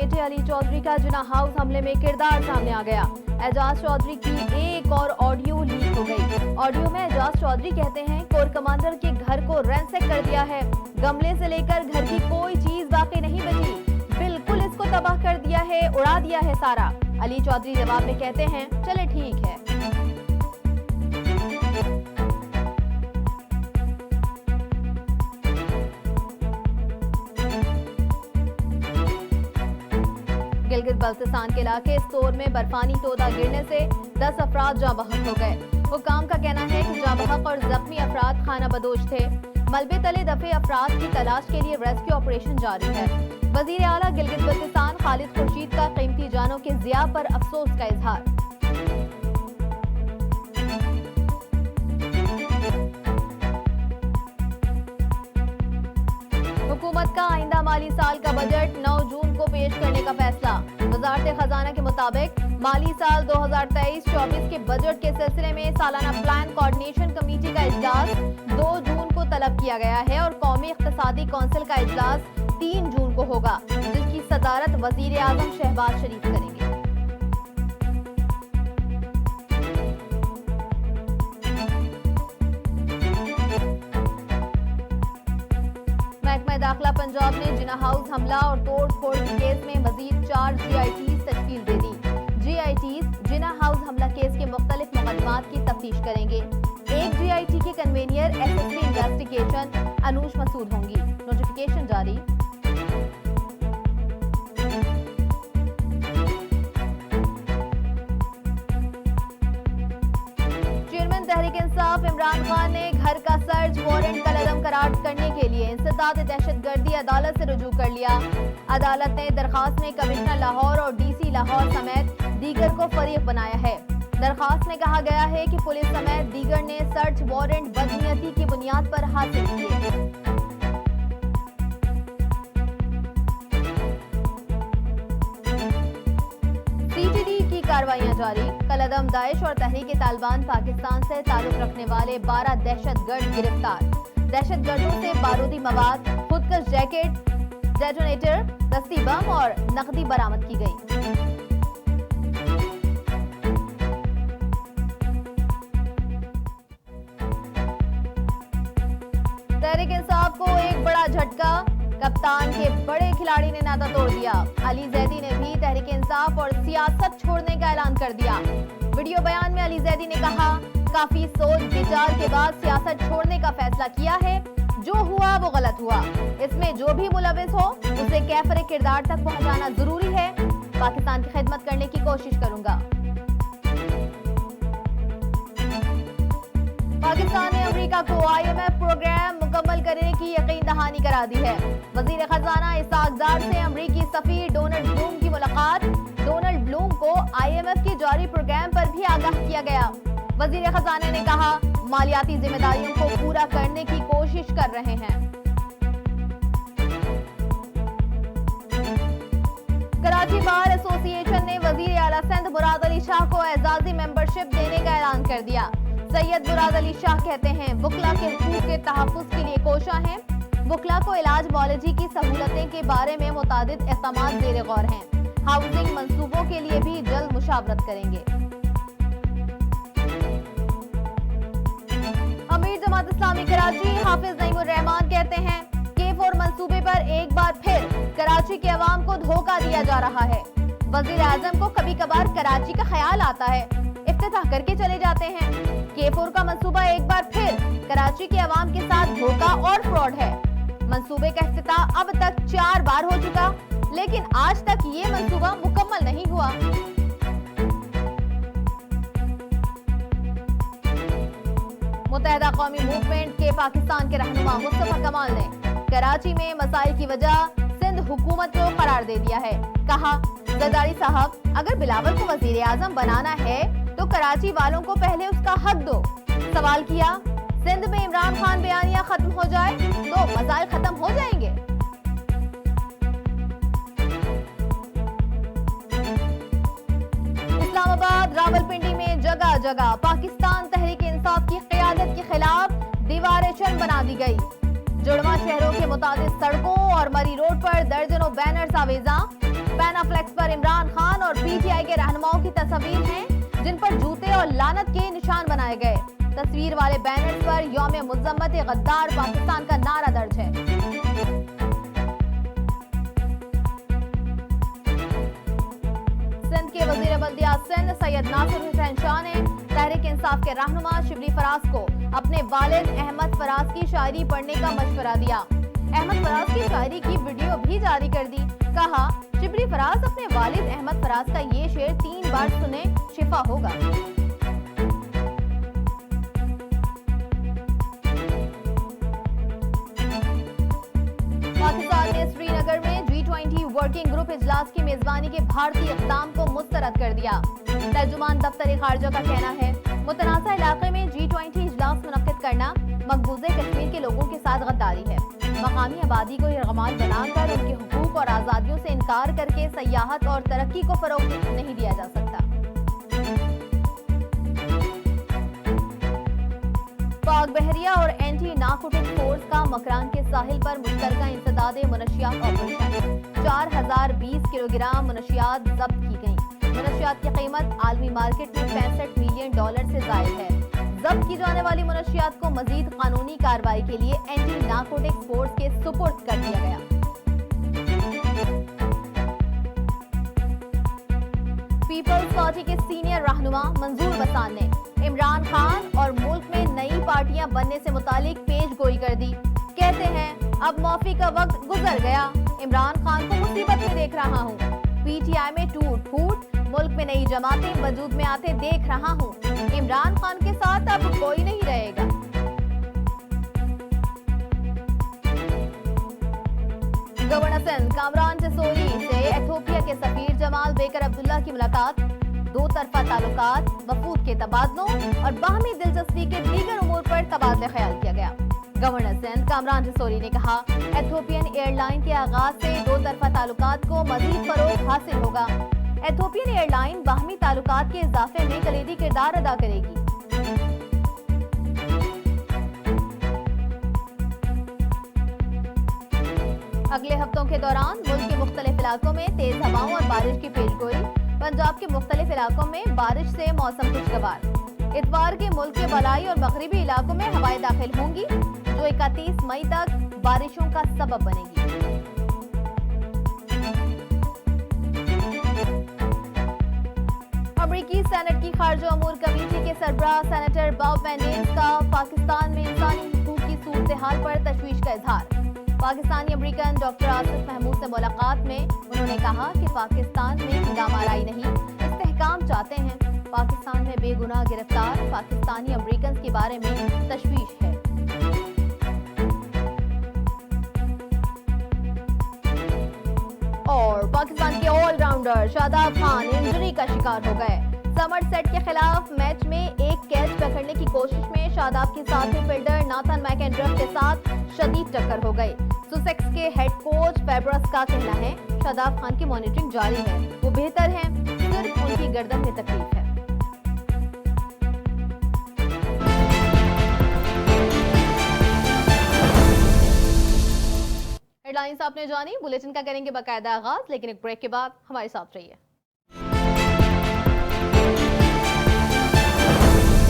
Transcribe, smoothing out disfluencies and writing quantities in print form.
बेटे अली चौधरी का जिन्ना हाउस हमले में किरदार सामने आ गया। एजाज चौधरी की एक और ऑडियो लीक हो गई। ऑडियो में एजाज चौधरी कहते हैं कोर कमांडर के घर को रैंसैक कर दिया है, गमले से लेकर घर की कोई चीज बाकी नहीं बची, बिल्कुल इसको तबाह कर दिया है, उड़ा दिया है सारा। अली चौधरी जवाब में कहते हैं चले ठीक है। गिलगित बल्तिस्तान के इलाके स्टोर में बर्फानी तोदा गिरने से 10 अफराद जाँ बहक हो गए। हुक्काम का कहना है कि जाँ बहक और जख्मी अफराद खाना बदोश थे। मलबे तले दफे अफराद की तलाश के लिए रेस्क्यू ऑपरेशन जारी है। वजीर आला गिलगित बल्तिस्तान खालिद खुर्शीद का कीमती जानों के ज़िया पर अफसोस का इजहार। हुकूमत का आइंदा माली साल का बजट 9 जून को पेश करने का फैसला। वजारत खजाना के मुताबिक माली साल 2023-24 के बजट के सिलसिले में सालाना प्लान कोऑर्डिनेशन कमेटी का इजलास 2 जून को तलब किया गया है और कौमी इख्तिसादी कौंसिल का इजलास 3 जून को होगा, जिसकी सदारत वजीर आजम शहबाज शरीफ करेंगे। महकमा दाखिला पंजाब ने जिन्ना हाउस हमला और तोड़ फोड़ के केस में मजीद 4 GITs तश्कील दे दी। GITs जिन्ना हाउस हमला केस के मुख्तलिफ मुकदमात की तफ्तीश करेंगे। एक GIT के कन्वेनियर SSP इन्वेस्टिगेशन अनूश मसूद होंगी। नोटिफिकेशन जारी। चेयरमैन तहरीक इंसाफ इमरान खान ने घर का सर्च वारंट कलअदम करार करने के लिए इंसदाद दहशतगर्दी अदालत से रुजू कर लिया। अदालत ने दरखास्त में कमिश्नर लाहौर और DC लाहौर समेत दीगर को फरीक बनाया है। दरखास्त में कहा गया है कि पुलिस समेत दीगर ने सर्च वारंट बदनीयती की बुनियाद पर हासिल किए। CTD की कार्रवाइयां जारी। कलअदम दाइश और तहरीक तालिबान पाकिस्तान से ताल्लुक रखने वाले 12 दहशतगर्द गिरफ्तार। दहशतगर्दों से बारूदी मवाद, खुदकश जैकेट, डेटोनेटर, दस्ती बम और नकदी बरामद की गई। तहरीक इंसाफ को एक बड़ा झटका, कप्तान के बड़े खिलाड़ी ने नाता तोड़ दिया। अली जैदी ने भी तहरीक इंसाफ और सियासत छोड़ने का ऐलान कर दिया। वीडियो बयान में अली जैदी ने कहा, काफी सोच विचार के बाद सियासत छोड़ने का फैसला किया है। जो हुआ वो गलत हुआ, इसमें जो भी मुलविस हो उसे कैफरे किरदार तक पहुंचाना जरूरी है। पाकिस्तान की खिदमत करने की कोशिश करूंगा। पाकिस्तान ने अमेरिका को IMF प्रोग्राम मुकम्मल करने की यकीन दहानी करा दी है। वजीर खजाना इसाक डार से अमेरिकी सफीर डोनाल्ड ब्लूम की मुलाकात। डोनाल्ड ब्लूम को IMF के जारी प्रोग्राम पर भी आगाह किया गया। वजीर खजाना ने कहा, मालियाती जिम्मेदारियों को पूरा करने की कोशिश कर रहे हैं। कराची बार एसोसिएशन ने वजीर आला सिंध मुराद अली शाह को एजाजी मेंबरशिप देने का ऐलान कर दिया। सैयद मुराद अली शाह कहते हैं, वकला के हुकूक के तहफ़्फ़ुज़ के लिए कोशा हैं। वकला को इलाज मौलजी की सहूलतें के बारे में मुतादिद इक़दामात ज़ेर गौर हैं। हाउसिंग मंसूबों के लिए भी जल्द मुशावरत करेंगे। अमीर जमात इस्लामी कराची हाफिज नईमुर रहमान कहते हैं, K4 मंसूबे पर एक बार फिर कराची के अवाम को धोखा दिया जा रहा है। वज़ीर आज़म को कभी कभार कराची का ख्याल आता है, इफ्तिताह करके चले जाते हैं। K4 का मंसूबा एक बार फिर कराची के अवाम के साथ धोखा और फ्रॉड है। मंसूबे का इफ्तिताह अब तक 4 बार हो चुका, लेकिन आज तक ये मंसूबा मुकम्मल नहीं हुआ। मुत्तहिदा कौमी मूवमेंट के पाकिस्तान के रहनुमा मुस्तफा कमाल ने कराची में मसाइल की वजह सिंध हुकूमत को करार दे दिया है। कहा, जरदारी साहब, अगर बिलावल को वजीर आजम बनाना है तो कराची वालों को पहले उसका हक दो। सवाल किया, सिंध में इमरान खान बयानिया खत्म हो जाए तो मसाइल खत्म हो जाएंगे। इस्लामाबाद, रावलपिंडी में जगह जगह पाकिस्तान तहरीक इंसाफ की क़यादत के खिलाफ दीवारें चंद बना दी गई। जुड़वा शहरों के मुताबिक सड़कों और मरी रोड पर दर्जनों बैनर्स आवेजा। पैन फ्लेक्स पर इमरान खान और पीटीआई के रहनुमाओं की तस्वीर हैं, जिन पर जूते और लानत के निशान बनाए गए। तस्वीर वाले बैनर्स पर यौम मुज़म्मत गद्दार पाकिस्तान का नारा दर्ज है। सिंध के वजीर बल्दिया सिंध सैयद नासिर हुसैन शाह ने तहरीक इंसाफ के रहनुमा शिबली फराज को अपने वालिद अहमद फराज की शायरी पढ़ने का मशवरा दिया। अहमद फराज की शायरी की वीडियो भी जारी कर दी। कहा, शिबली फराज अपने वालिद अहमद फराज का ये शेर 3 बार सुने, शिफा होगा। पाकिस्तान ने श्रीनगर में G20 वर्किंग ग्रुप इजलास की मेजबानी के भारतीय इक़दाम को मुस्तरद कर दिया। तर्जुमान दफ्तर खारजा का कहना है, मुतनाज़ा इलाके में G20 इजलास मुनक्किद करना मकबूज़े कश्मीर के लोगों के साथ गद्दारी है। मकामी आबादी को यरगमाल बनाकर उनके हुकूक और आज़ादियों से इनकार करके सयाहत और तरक्की को फ़रोग़ नहीं दिया जा सकता। पाक बहरिया और एंटी नार्कोटिक फोर्स का मकरान के साहिल पर मुश्तरका इंसदादे मुनशियात ऑपरेशन। 4020 किलोग्राम मुनशियात जब्त की गई। मुनशियात की कीमत आलमी मार्केट में $65 मिलियन से जायद है। जब्त की जाने वाली मुनशियात को मजीद कानूनी कार्रवाई के लिए एंटी नार्कोटिक फोर्स के सुपुर्द कर दिया गया। पीपल्स पार्टी के सीनियर रहनुमा मंजूर बसान ने इमरान खान और मुल्क में नई पार्टियां बनने से मुतालिक पेश गोई कर दी। कहते हैं, अब माफी का वक्त गुजर गया। इमरान खान को मुसीबत में देख रहा हूँ। पीटीआई में टूट फूट, मुल्क में नई जमातें वजूद में आते देख रहा हूँ। इमरान खान के साथ अब कोई नहीं रहेगा। गवर्नर सिंध कामरान जसोरी से एथियोपिया के सफीर जमाल बेकर अब्दुल्ला की मुलाकात। 2 तरफा ताल्लुकात, वफूद के तबादलों और बाहमी दिलचस्पी के दीगर उमूर पर तबादला ख्याल किया गया। गवर्नर सिंध कामरान जसोरी ने कहा, एथियोपियन एयरलाइन के आगाज से 2 तरफा ताल्लुकात को मजीद फरोग हासिल होगा। एथियोपियन एयरलाइन बाहमी ताल्लुकात के इजाफे में कलीदी किरदार अदा करेगी। अगले हफ्तों के दौरान मुल्क के मुख्तलिफ इलाकों में तेज हवाओं और बारिश की पेशगोई। पंजाब के मुख्तलिफ इलाकों में बारिश से मौसम खुशगवार। इतवार के मुल्क के बलाई और मगरिबी इलाकों में हवाएं दाखिल होंगी, जो 31 मई तक बारिशों का सबब बनेगी। अमरीकी सेनेट की खारजा अमूर कमेटी के सरबराह सेनेटर बॉब मेंडेस का पाकिस्तान में इंसानी हुकूक की सूरत हाल पर तशवीश का इजहार। पाकिस्तानी अमरीकन डॉक्टर आसिफ महमूद से मुलाकात में उन्होंने कहा कि पाकिस्तान में हंगामाराई नहीं, इस्तेहकाम चाहते हैं। पाकिस्तान में बेगुनाह गिरफ्तार पाकिस्तानी अमरीकन के बारे में तशवीश है। और पाकिस्तान के ऑलराउंडर शादाब खान इंजरी का शिकार हो गए। समरसेट के खिलाफ मैच में एक कैच पकड़ने की कोशिश में शादाब के साथी फील्डर नाथन मैकेंड्रफ के साथ शदीद टक्कर हो गई। सुसेक्स के हेड कोच फेब्रस का कहना है, शादाब खान की मॉनिटरिंग जारी है, वो बेहतर हैं, सिर्फ उनकी गर्दन में तकलीफ है। हेडलाइंस आपने जानी, बुलेटिन का करेंगे बाकायदा आगाज, लेकिन एक ब्रेक के बाद हमारे साथ रहिए।